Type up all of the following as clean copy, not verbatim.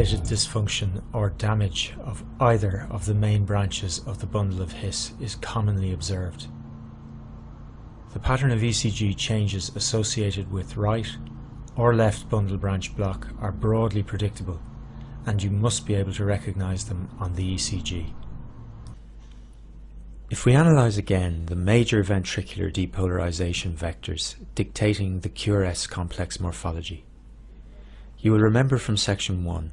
associated dysfunction or damage of either of the main branches of the bundle of His is commonly observed. The pattern of ECG changes associated with right or left bundle branch block are broadly predictable, and you must be able to recognize them on the ECG. If we analyze again the major ventricular depolarization vectors dictating the QRS complex morphology, you will remember from section 1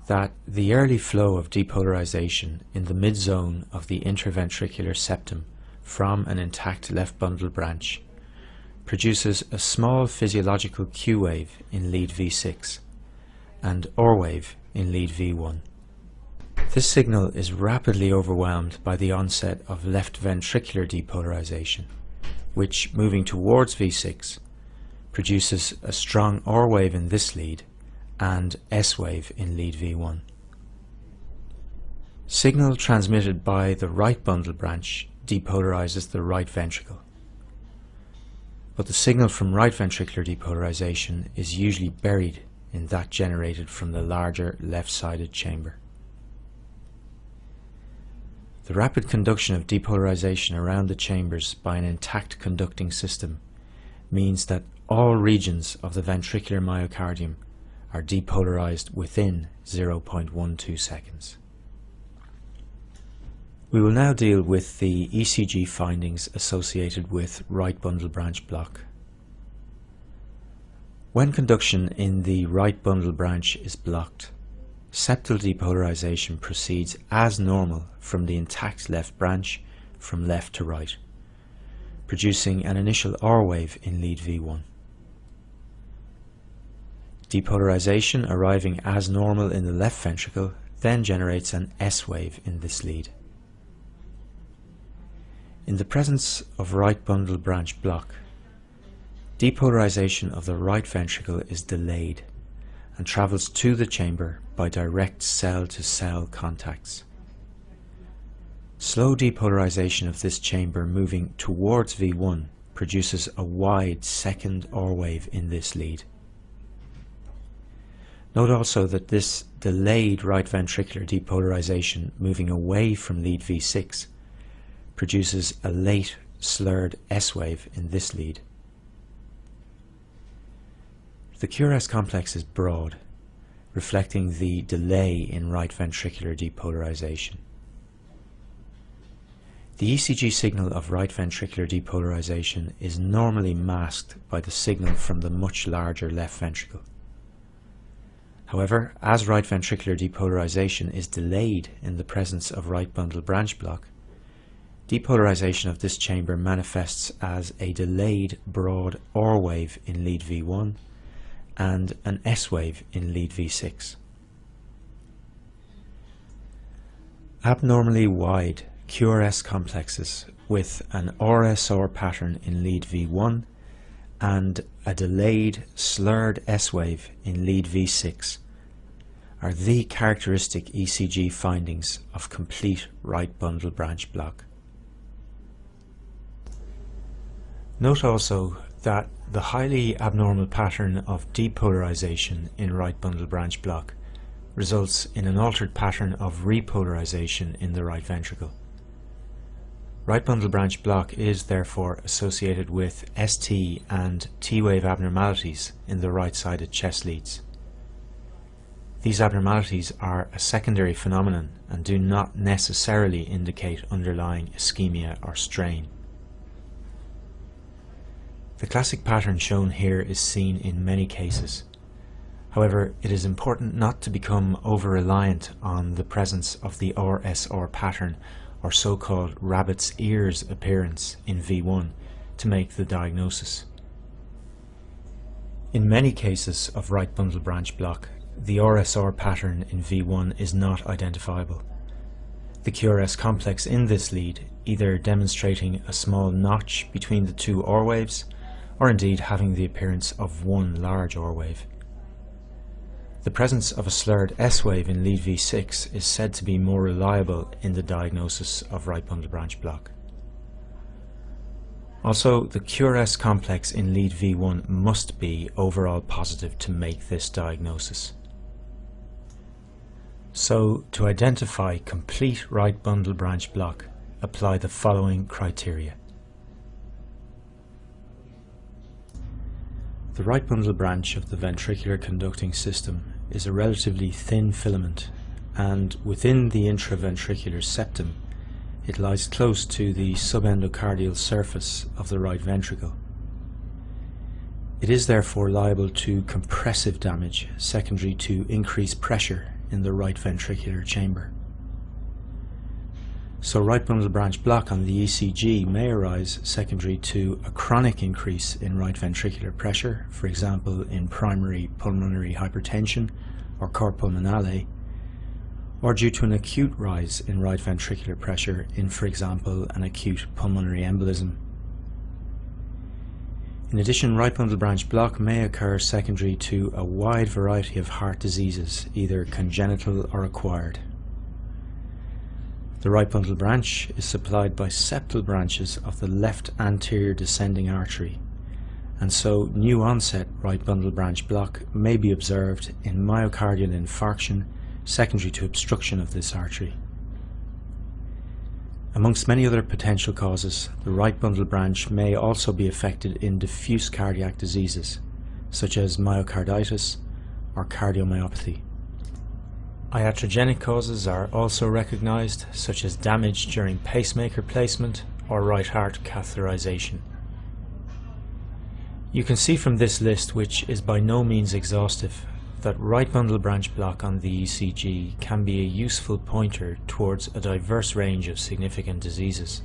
that the early flow of depolarization in the mid-zone of the interventricular septum from an intact left bundle branch produces a small physiological Q wave in lead V6 and R wave in lead V1. This signal is rapidly overwhelmed by the onset of left ventricular depolarization, which, moving towards V6, produces a strong R wave in this lead and S wave in lead V1. Signal transmitted by the right bundle branch depolarizes the right ventricle, but the signal from right ventricular depolarization is usually buried in that generated from the larger left-sided chamber. The rapid conduction of depolarization around the chambers by an intact conducting system means that all regions of the ventricular myocardium are depolarized within 0.12 seconds. We will now deal with the ECG findings associated with right bundle branch block. When conduction in the right bundle branch is blocked, septal depolarization proceeds as normal from the intact left branch from left to right, producing an initial R wave in lead V1. Depolarization arriving as normal in the left ventricle then generates an S wave in this lead. In the presence of right bundle branch block, depolarization of the right ventricle is delayed and travels to the chamber by direct cell-to-cell contacts. Slow depolarization of this chamber moving towards V1 produces a wide second R wave in this lead. Note also that this delayed right ventricular depolarization moving away from lead V6 produces a late slurred S wave in this lead. The QRS complex is broad, reflecting the delay in right ventricular depolarization. The ECG signal of right ventricular depolarization is normally masked by the signal from the much larger left ventricle. However, as right ventricular depolarization is delayed in the presence of right bundle branch block, depolarization of this chamber manifests as a delayed broad R wave in lead V1 and an S wave in lead V6. Abnormally wide QRS complexes with an RSR pattern in lead V1 and a delayed slurred S wave in lead V6 are the characteristic ECG findings of complete right bundle branch block. Note also that the highly abnormal pattern of depolarization in right bundle branch block results in an altered pattern of repolarization in the right ventricle. Right bundle branch block is therefore associated with ST and T-wave abnormalities in the right-sided chest leads. These abnormalities are a secondary phenomenon and do not necessarily indicate underlying ischemia or strain. The classic pattern shown here is seen in many cases. However, it is important not to become over-reliant on the presence of the RSR pattern or so-called rabbit's ears appearance in V1 to make the diagnosis. In many cases of right bundle branch block, the RSR pattern in V1 is not identifiable. The QRS complex in this lead either demonstrating a small notch between the two R waves or indeed having the appearance of one large R wave. The presence of a slurred S wave in lead V6 is said to be more reliable in the diagnosis of right bundle branch block. Also, the QRS complex in lead V1 must be overall positive to make this diagnosis. So, to identify complete right bundle branch block, apply the following criteria. The right bundle branch of the ventricular conducting system is a relatively thin filament, and within the intraventricular septum it lies close to the subendocardial surface of the right ventricle. It is therefore liable to compressive damage secondary to increased pressure in the right ventricular chamber. So right bundle branch block on the ECG may arise secondary to a chronic increase in right ventricular pressure, for example in primary pulmonary hypertension or cor pulmonale, or due to an acute rise in right ventricular pressure in, for example, an acute pulmonary embolism. In addition, right bundle branch block may occur secondary to a wide variety of heart diseases, either congenital or acquired. The right bundle branch is supplied by septal branches of the left anterior descending artery, and so new onset right bundle branch block may be observed in myocardial infarction secondary to obstruction of this artery. Amongst many other potential causes, the right bundle branch may also be affected in diffuse cardiac diseases, such as myocarditis or cardiomyopathy. Iatrogenic causes are also recognized, such as damage during pacemaker placement or right heart catheterization. You can see from this list, which is by no means exhaustive, that right bundle branch block on the ECG can be a useful pointer towards a diverse range of significant diseases.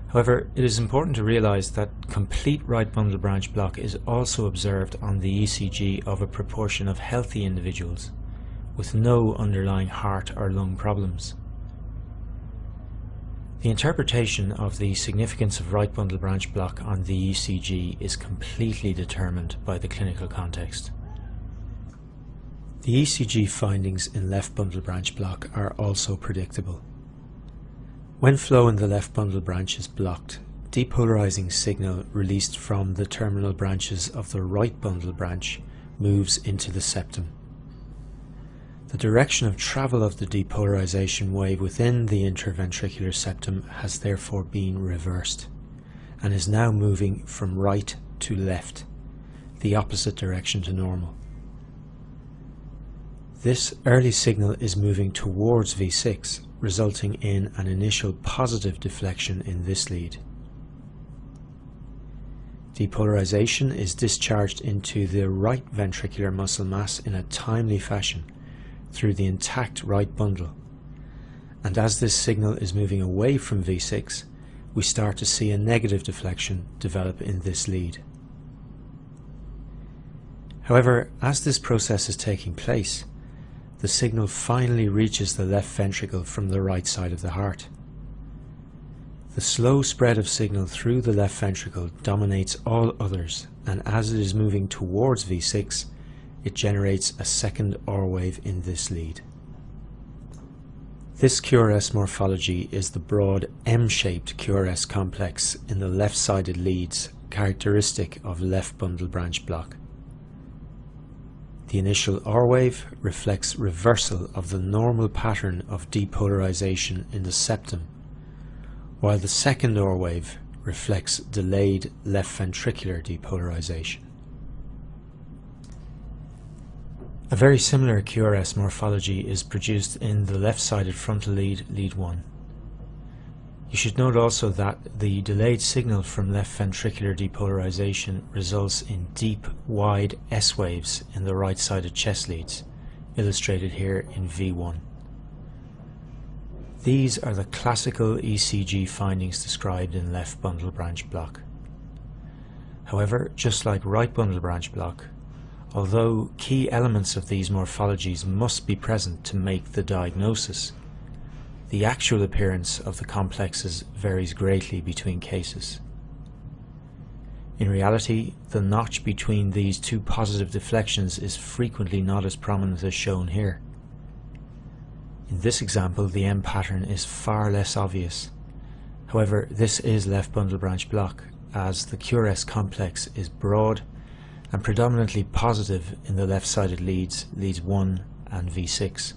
However, it is important to realize that complete right bundle branch block is also observed on the ECG of a proportion of healthy individuals with no underlying heart or lung problems. The interpretation of the significance of right bundle branch block on the ECG is completely determined by the clinical context. The ECG findings in left bundle branch block are also predictable. When flow in the left bundle branch is blocked, depolarizing signal released from the terminal branches of the right bundle branch moves into the septum. The direction of travel of the depolarization wave within the intraventricular septum has therefore been reversed, and is now moving from right to left, the opposite direction to normal. This early signal is moving towards V6, resulting in an initial positive deflection in this lead. Depolarization is discharged into the right ventricular muscle mass in a timely fashion through the intact right bundle, and as this signal is moving away from V6, we start to see a negative deflection develop in this lead. However, as this process is taking place, the signal finally reaches the left ventricle from the right side of the heart. The slow spread of signal through the left ventricle dominates all others, and as it is moving towards V6, it generates a second R wave in this lead. This QRS morphology is the broad M-shaped QRS complex in the left-sided leads, characteristic of left bundle branch block. The initial R wave reflects reversal of the normal pattern of depolarization in the septum, while the second R wave reflects delayed left ventricular depolarization. A very similar QRS morphology is produced in the left-sided frontal lead, lead 1. You should note also that the delayed signal from left ventricular depolarization results in deep, wide S waves in the right-sided chest leads, illustrated here in V1. These are the classical ECG findings described in left bundle branch block. However, just like right bundle branch block, although key elements of these morphologies must be present to make the diagnosis, the actual appearance of the complexes varies greatly between cases. In reality, the notch between these two positive deflections is frequently not as prominent as shown here. In this example, the M pattern is far less obvious. However, this is left bundle branch block, as the QRS complex is broad and predominantly positive in the left-sided leads, leads 1 and V6.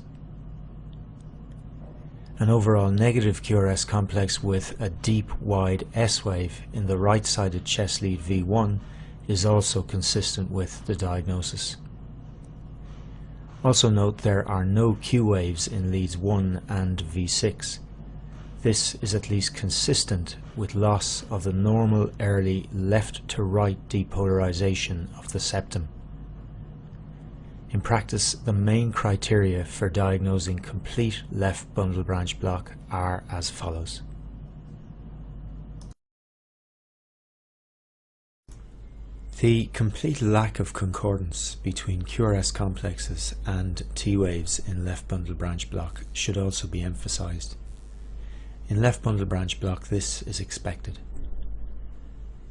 An overall negative QRS complex with a deep, wide S wave in the right-sided chest lead V1 is also consistent with the diagnosis. Also note there are no Q waves in leads 1 and V6. This is at least consistent with loss of the normal early left to right depolarization of the septum. In practice, the main criteria for diagnosing complete left bundle branch block are as follows. The complete lack of concordance between QRS complexes and T waves in left bundle branch block should also be emphasized. In left bundle branch block, this is expected.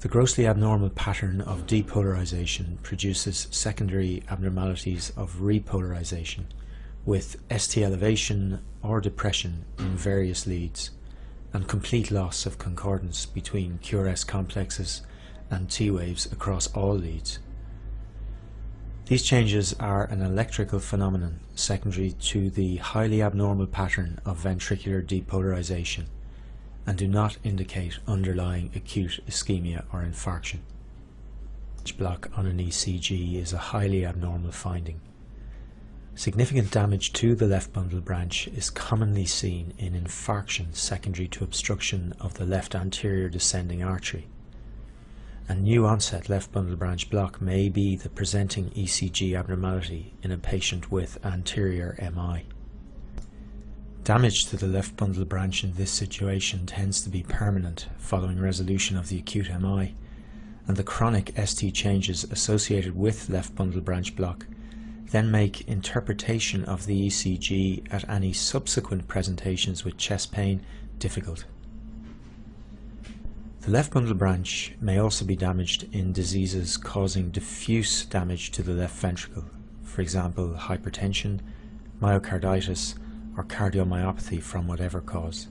The grossly abnormal pattern of depolarization produces secondary abnormalities of repolarization with ST elevation or depression in various leads and complete loss of concordance between QRS complexes and T waves across all leads. These changes are an electrical phenomenon secondary to the highly abnormal pattern of ventricular depolarization and do not indicate underlying acute ischemia or infarction. Block on an ECG is a highly abnormal finding. Significant damage to the left bundle branch is commonly seen in infarction secondary to obstruction of the left anterior descending artery. A new onset left bundle branch block may be the presenting ECG abnormality in a patient with anterior MI. Damage to the left bundle branch in this situation tends to be permanent following resolution of the acute MI, and the chronic ST changes associated with left bundle branch block then make interpretation of the ECG at any subsequent presentations with chest pain difficult. The left bundle branch may also be damaged in diseases causing diffuse damage to the left ventricle, for example hypertension, myocarditis, or cardiomyopathy from whatever cause.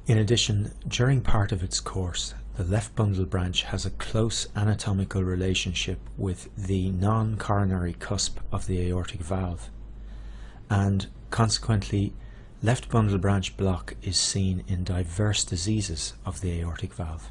In addition, during part of its course, the left bundle branch has a close anatomical relationship with the non-coronary cusp of the aortic valve, and consequently, left bundle branch block is seen in diverse diseases of the aortic valve.